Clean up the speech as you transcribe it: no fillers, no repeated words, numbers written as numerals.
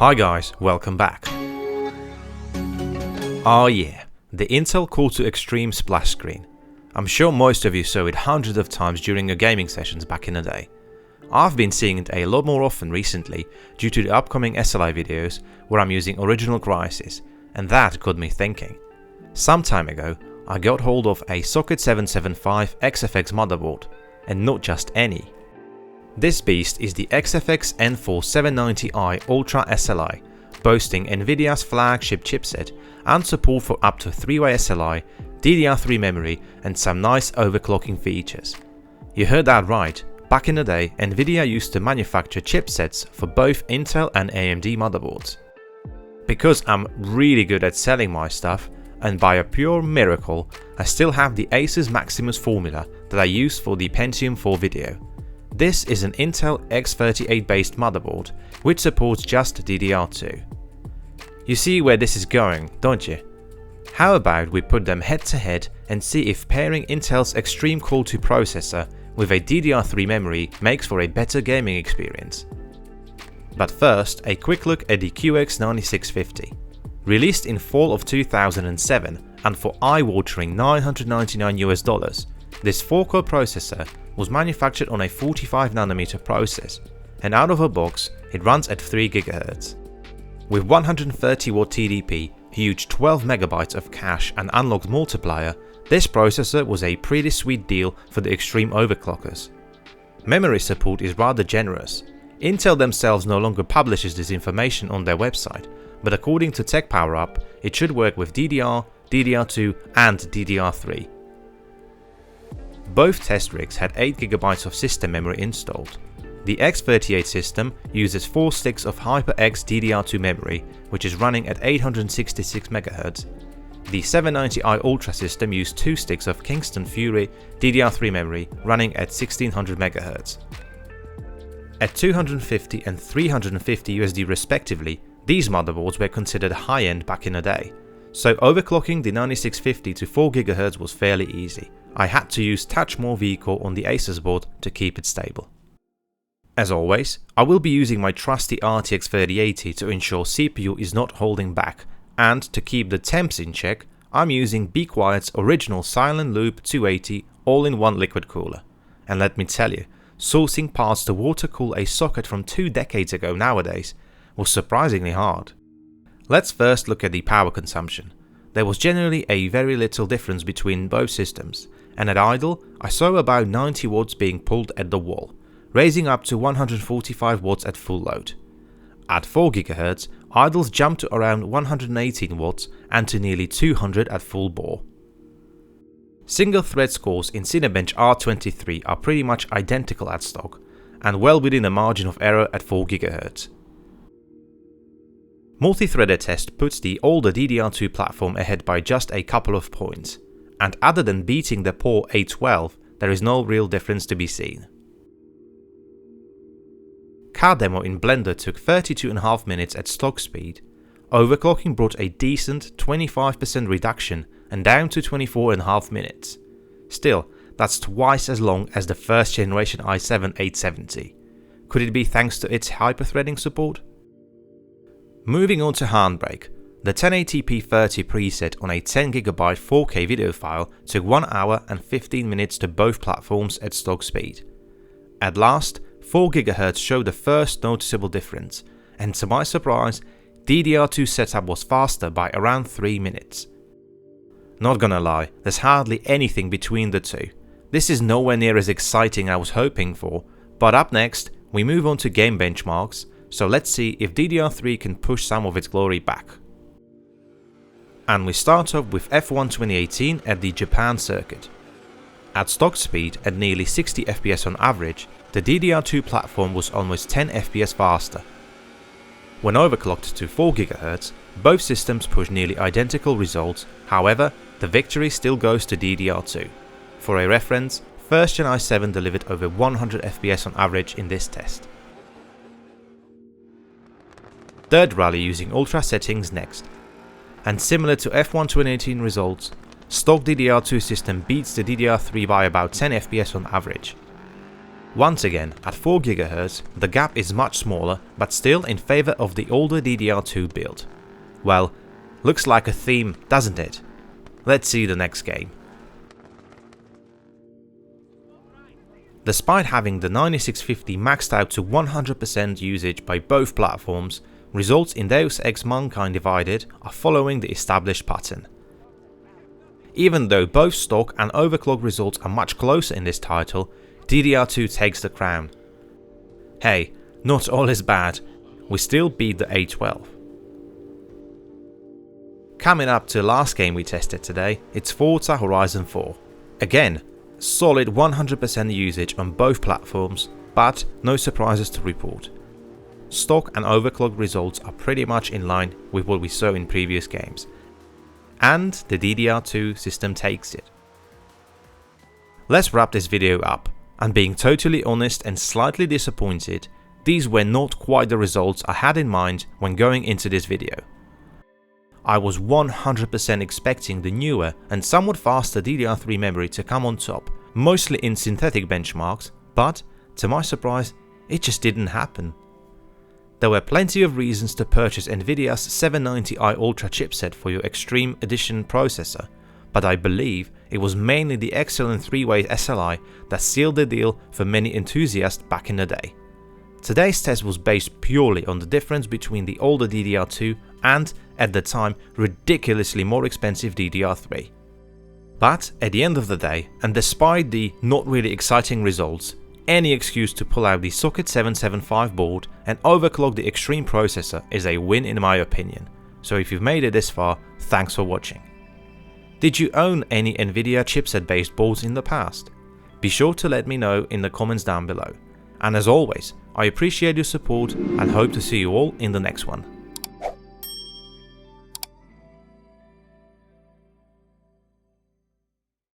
Hi guys, welcome back. Oh yeah, the Intel Core 2 Extreme splash screen. I'm sure most of you saw it hundreds of times during your gaming sessions back in the day. I've been seeing it a lot more often recently due to the upcoming SLI videos where I'm using original Crysis, and that got me thinking. Some time ago, I got hold of a socket 775 XFX motherboard, and not just any. This beast is the XFX nForce 790i Ultra SLI, boasting Nvidia's flagship chipset and support for up to 3-way SLI, DDR3 memory and some nice overclocking features. You heard that right, back in the day Nvidia used to manufacture chipsets for both Intel and AMD motherboards. Because I'm really good at selling my stuff, and by a pure miracle, I still have the Asus Maximus formula that I use for the Pentium 4 video. This is an Intel X38 based motherboard, which supports just DDR2. You see where this is going, don't you? How about we put them head to head and see if pairing Intel's Extreme Core 2 processor with a DDR3 memory makes for a better gaming experience. But first, a quick look at the QX9650. Released in fall of 2007 and for eye-watering $999 US, this 4-core processor was manufactured on a 45nm process, and out of the box it runs at 3 GHz. With 130W TDP, huge 12MB of cache and unlocked multiplier, this processor was a pretty sweet deal for the extreme overclockers. Memory support is rather generous. Intel themselves no longer publishes this information on their website, but according to TechPowerUp, it should work with DDR, DDR2 and DDR3. Both test rigs had 8GB of system memory installed. The X38 system uses 4 sticks of HyperX DDR2 memory, which is running at 866MHz. The 790i Ultra system used 2 sticks of Kingston Fury DDR3 memory running at 1600MHz. At 250 and 350 USD respectively, these motherboards were considered high-end back in the day, so overclocking the 9650 to 4 GHz was fairly easy. I had to use Touchmore VCore on the Asus board to keep it stable. As always, I will be using my trusty RTX 3080 to ensure CPU is not holding back, and to keep the temps in check, I'm using Be Quiet's original Silent Loop 280 all-in-one liquid cooler. And let me tell you, sourcing parts to water cool a socket from 2 decades ago nowadays was surprisingly hard. Let's first look at the power consumption. There was generally a very little difference between both systems, and at idle, I saw about 90 watts being pulled at the wall, raising up to 145 watts at full load. At 4 GHz, idles jumped to around 118 watts and to nearly 200 at full bore. Single thread scores in Cinebench R23 are pretty much identical at stock, and well within a margin of error at 4 GHz. Multi-threaded test puts the older DDR2 platform ahead by just a couple of points, and other than beating the poor A12, there is no real difference to be seen. Car demo in Blender took 32.5 minutes at stock speed. Overclocking brought a decent 25% reduction and down to 24.5 minutes. Still, that's twice as long as the first generation i7-870. Could it be thanks to its hyperthreading support? Moving on to Handbrake, the 1080p 30 preset on a 10GB 4K video file took 1 hour and 15 minutes to both platforms at stock speed. At last, 4 GHz showed the first noticeable difference, and to my surprise, DDR2 setup was faster by around 3 minutes. Not gonna lie, there's hardly anything between the two. This is nowhere near as exciting as I was hoping for, but up next, we move on to game benchmarks, so let's see if DDR3 can push some of its glory back. And we start off with F1 2018 at the Japan circuit. At stock speed at nearly 60 FPS on average, the DDR2 platform was almost 10 FPS faster. When overclocked to 4 GHz, both systems pushed nearly identical results, however, the victory still goes to DDR2. For a reference, first gen i7 delivered over 100 FPS on average in this test. Third rally using Ultra settings next. And similar to F1 2018 results, stock DDR2 system beats the DDR3 by about 10 FPS on average. Once again, at 4 GHz, the gap is much smaller, but still in favor of the older DDR2 build. Well, looks like a theme, doesn't it? Let's see the next game. Despite having the 9650 maxed out to 100% usage by both platforms, results in Deus Ex Mankind Divided are following the established pattern. Even though both stock and overclock results are much closer in this title, DDR2 takes the crown. Hey, not all is bad, we still beat the A12. Coming up to the last game we tested today, it's Forza Horizon 4. Again, solid 100% usage on both platforms, but no surprises to report. Stock and overclock results are pretty much in line with what we saw in previous games, and the DDR2 system takes it. Let's wrap this video up, and being totally honest and slightly disappointed, these were not quite the results I had in mind when going into this video. I was 100% expecting the newer and somewhat faster DDR3 memory to come on top, mostly in synthetic benchmarks, but to my surprise, it just didn't happen. There were plenty of reasons to purchase Nvidia's 790i Ultra chipset for your Extreme Edition processor, but I believe it was mainly the excellent 3-way SLI that sealed the deal for many enthusiasts back in the day. Today's test was based purely on the difference between the older DDR2 and, at the time, ridiculously more expensive DDR3. But at the end of the day, and despite the not really exciting results, any excuse to pull out the socket 775 board and overclock the Extreme processor is a win in my opinion, so if you've made it this far, thanks for watching. Did you own any Nvidia chipset based boards in the past? Be sure to let me know in the comments down below. And as always, I appreciate your support and hope to see you all in the next one.